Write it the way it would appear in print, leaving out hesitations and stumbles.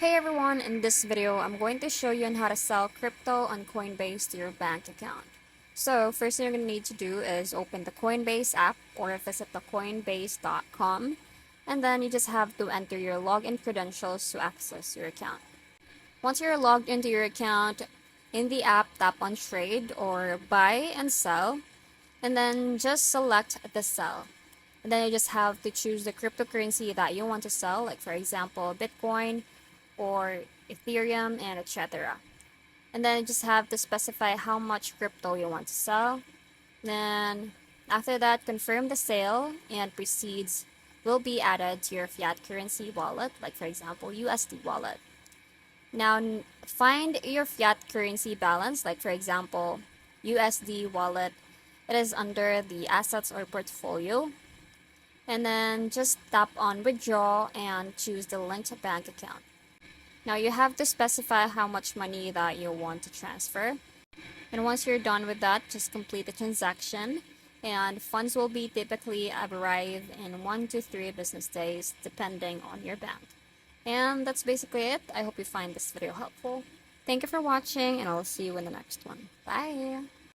Hey everyone, in this video, I'm going to show you on how to sell crypto on Coinbase to your bank account. So first thing you're going to need to do is open the Coinbase app or visit the coinbase.com, and then you just have to enter your login credentials to access your account. Once you're logged into your account, in the app, tap on trade or buy and sell, and then just select the sell. And then you just have to choose the cryptocurrency that you want to sell, like for example, Bitcoin or Ethereum and etc. And then you just have to specify how much crypto you want to sell. Then after that, confirm the sale and proceeds will be added to your fiat currency wallet, like for example, USD wallet. Now find your fiat currency balance, like for example, USD wallet. It is under the assets or portfolio. And then just tap on withdraw and choose the linked bank account. Now you have to specify how much money that you want to transfer. And once you're done with that, just complete the transaction and funds will be typically arrive in 1 to 3 business days depending on your bank. And that's basically it. I hope you find this video helpful. Thank you for watching and I'll see you in the next one. Bye!